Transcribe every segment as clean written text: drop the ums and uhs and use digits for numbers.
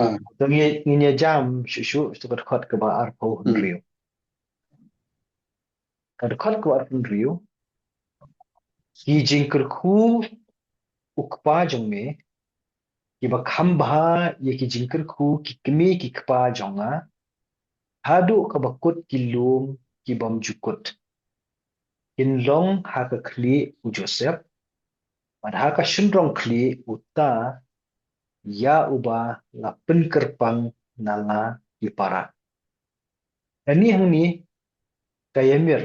à tôi nghe jam shushu itu berkhot ke bar po ừ rio kad khot ke bar rio ki jingkir khu ukpa jong me ki ba khamba ye ki jingkir khu ki kme ki kpa jonga hadu ka bakut ki lum ki bam jukut kin long ha ka khli u joseph pad ha ka shunrong khli uta ya uba la penkerpang nala ipara ani hang ni kayamir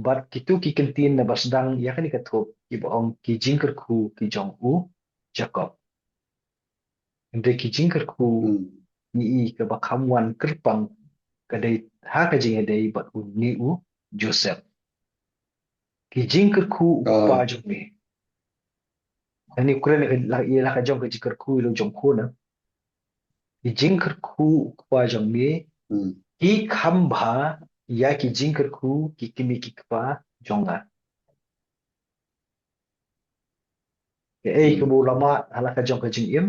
bat kitu ki kentin na basdang ya kan ikathop ki baong ki jingkir khu ki jong u jacob ende ki jingkir khu ừ ni i ka bakhamwan kerpang kadai ha ka jinga dai bat u ni u joseph ki jingkir khu ukpa rồi jong ni ani kuren la i la ka jong ka jingkir khu lo jong khu na ki jingkir khu ukpa jong ni ừ ki khamba ya ki jingkir khu ki kimi ki kpa jonga ke ei ke ừ bu lama hala ka jong ka jing im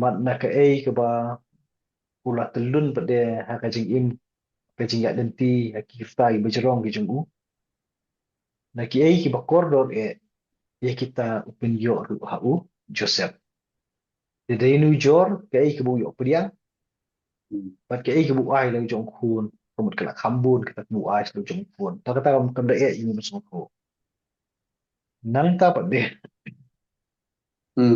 mat na ke ei ke ba pula telun pada ha ka jing im ka jing ya denti ha ki kifta i bajrong ki jung u na ki ei ki ba kordor e kita upin yo ru ha u joseph de dai nu jor ke ei ki bu yo priang ừ pat ke ei ki bu ai lo jong khun komut kala khambun kita bu ai lo jong khun ta kata kam da e ini musong ko nang ta pa de ừ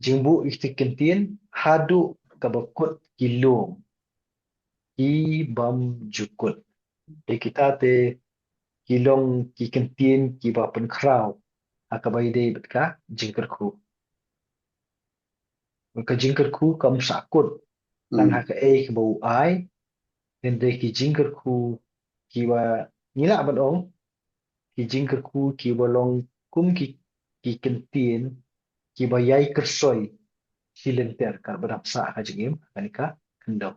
jingbu istikentin hadu kabakut kilom ki bam jukut e kita te kilong ki kentin ki ba pen kraw akabai dei betka jingkar khu ka jingkar khu kam sakut nang ừ ha ka e ki bau ai den de ki jingkar khu ki wa nila ban ong ki jingkar khu ki ba long kum ki kentin ki ba yai kersoi silenter kar badam sa ka jingim kanika kendo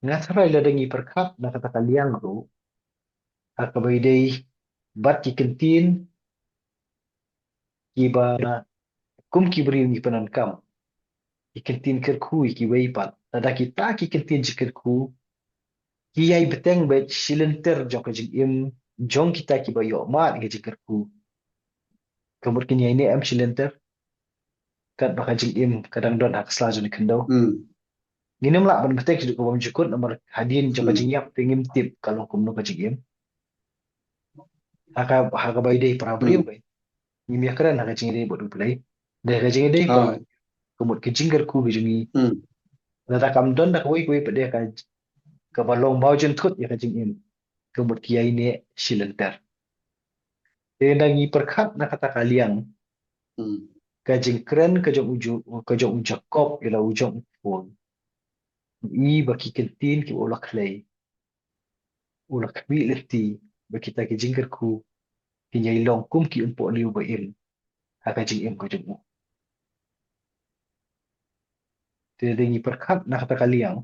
ngatrai la dengi perkap na kata kaliang ru akabai dei bat ki kentin ki ba kum ki beri ni penan kam ikentin kerku iki weipat tada kita ki kentin kerku ki yai beteng bet silenter jong kajing im jong kita ki bayo mat ke kerku kemur kin yai ne am silenter kat bakajing im kadang don hak sla joni kendo ừ nginum la ban betek ko bam jukut nomor hadin jong ừ kajing yap pengim tip kalau kumno kajing im haka bai dei ừ pravrim bai ni mi akran haka jing dei bodu play de kajing dei pa rồi kemur kajing kerku bi jungi ừ da kam don da koi koi pede ka balong bau jen thut ya kajing im kemur kiai ne silenter nangi perkhat na kata kaliang ừ ka jengkren ka jong uja kop ila ujong pun i baki kentin ki ulak lay ulak bi leti baki ta ki jingker ku ki nyai long kum ki umpo liu ba im ha ka jing im ka jong u te nangi perkhat na kata kaliang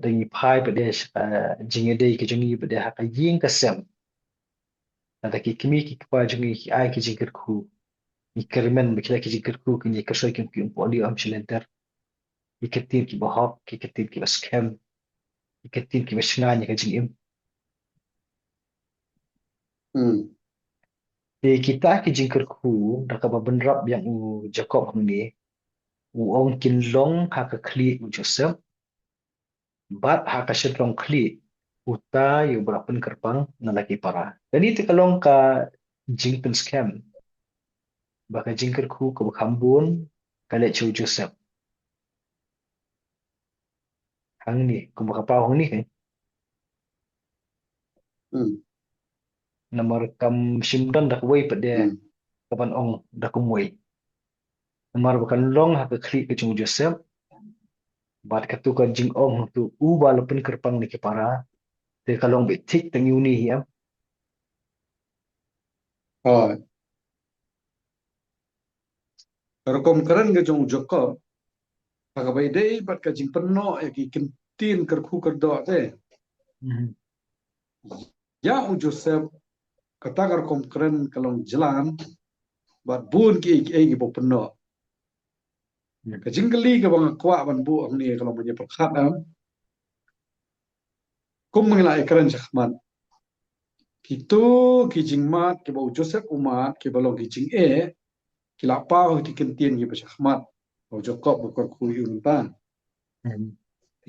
nangi pai pa des jinge dei ki jongi pa de ha ka ying ka sem na ta ki kimi ki pa jongi ki ai ki jingker ku ni kermen baki ta ki jingker ku ki nyai kersoy ki umpo liu am silenter iketin ki bahok iketin ki baskem iketin ki basnganya ka jing im ừ thì kita ki jingkir ku da ka babenrap yang u Jacob ni u ong kin long ha ka kli u Joseph bat ha ka shenrong kli uta yu berapun kerpang na laki para dan itu kalong ka jingpin scam baka jingkir ku ka bakambun kale chu Joseph hang ni ku baka pau hang ni ừ nomor kam simdan da wei pede ừ kapan ong da kumwei nomor bakan long ha ka kli ka chu Joseph bat ka tu ka jing ong tu u balapun kerpang ni ki para thì kalong bị thích tình yêu ni hiểm rồi rồi kom keren ke jong Jacob pagabai dei bat ka jing penno ya ki kentin kerku kerdo te ya u Joseph kata kar kom keren kalong jalan bat bun ki bo penno ka jingkali ka bang kwa ban bu ang ni kalau punya perkat am kum mengelak ekran sakman kitu ki jingmat ki bau Joseph umat ki balong ki jing ki lapau ki kentien ki sakmat bau Jacob bukan kuyun ta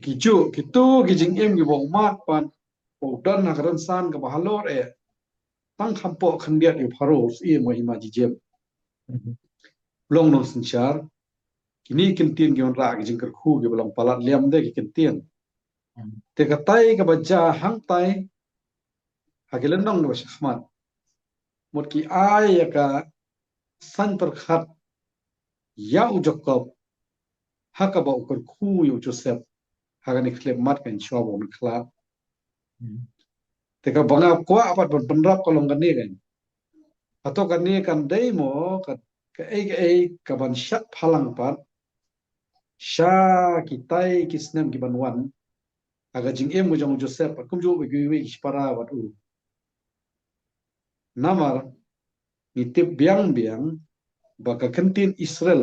ki ju kitu ki jing ki bau umat pan bau dan nakaran san ka bahalor tang kampo khandiat yu pharos mo hima jijem long non sinchar kini kentien ki on ra ki jingkar khu ki balong palat liam de ki kentien te ka tai ka baja hang tai hagilan nong ba shahmat mot ki ai ka san perkhat ya u Jacob haka ba ukar khu yu Joseph haga ni klep mat kan shwa bon khla te ka banga kwa apat bon penrap kolong kan ni kan atau kan ni kan dei mo ka ban shat phalang pat sha kitai kisnem ki banwan aga jing mo jong Joseph kum jo gi wi para wat u namar ni tip biang biang baka kentin Israel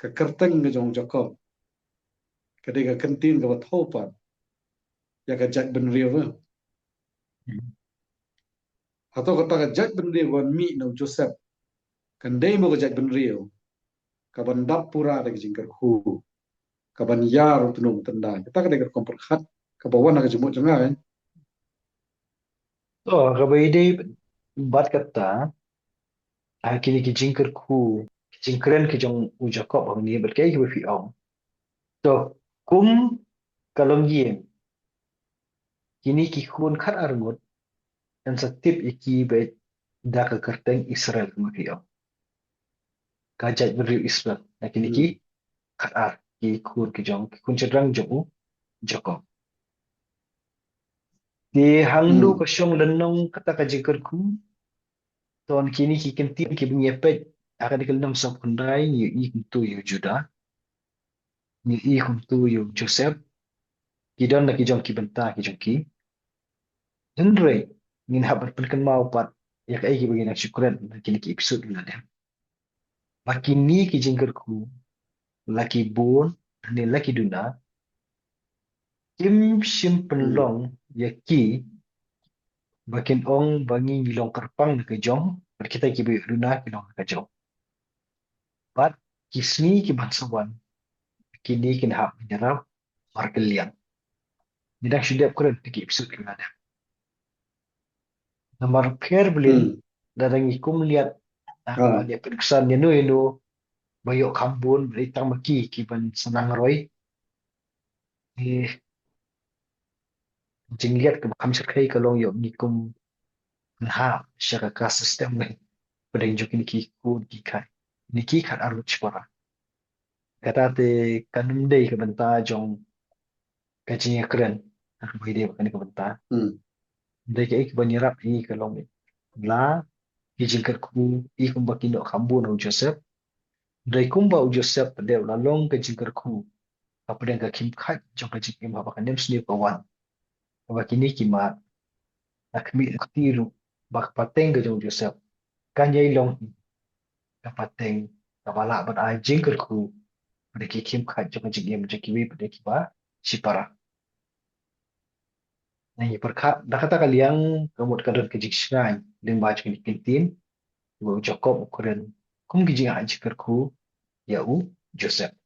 ka kerteng ga jong Jacob kadai ka kentin ga wat hopat ya ka jat ben riu atau kata ka jat ben riu wan mi no Joseph kan dei mo ka jat ben riu ka ban dap pura da jingkar khu ka ban yar tunung tenda kita kadai ka kompor khat ka bawan ka jemut janga kan Oh, kabaide bat kata kini ki jingkar ku jingkren ki jong u Jacob ang ni berkai ki fi ong. So kum kalong yem kini ki kun khat arngot dan setip iki be da ka kerteng Israel ku fi ong. Kajat beri Israel. Nah kini ki khat ar ki kun ki jong ki kun cedrang jong u Jacob. Di hangdu ko syong lenong kata ka jingkar ku ton kini ki kentin ki benyepet akan dikenang sa kundai ni i kuntu yu Juda ni i kuntu yu Joseph kidon na kijong ki benta kijong ki Henry ngin habar pelkan mau pat ya kai ki bagina syukuran kini ki episode na dia makin ni ki jingkerku laki bon ni laki duna kim sim penlong ya ki bakin ong bangi ngilong kerpang na kejong kita ki bi duna kilong kejong pat kisni ki bansawan kini kin hab menyerap markelian ni dak sudah kuran ki episode na dia nomor pair belin dadang ikum lihat kalau dia periksan nu bayok kambun beritang maki kiban senang roy eh jing lihat ke kami serkai kalau yok nikum nha syaka ka sistem ni pedang joki niki ku dikai niki kan arut chpara kata te kanum dei ke benta jong kajinya keren aku ide kan ke benta dei ke ik banyirap i kalau la kijingkat ku i kumbakindo kambun au Joseph dei kumba au Joseph pedeu la long kijingkat ku apa dengan kim khat jong kajing im apa kan nem sni pawan apa kini kimat akmi tiru bak pateng ke jong Joseph kan yai long ka pateng ka bala bat a jingkat ku pada ki kim khat jong kajing im jaki wi pada ki ba si para Nah, perkat dah kata kalian kamut kadar kajing sngai lim ba jing kintin wo Jacob ukuran kum kijing a jingkat ku ya u Joseph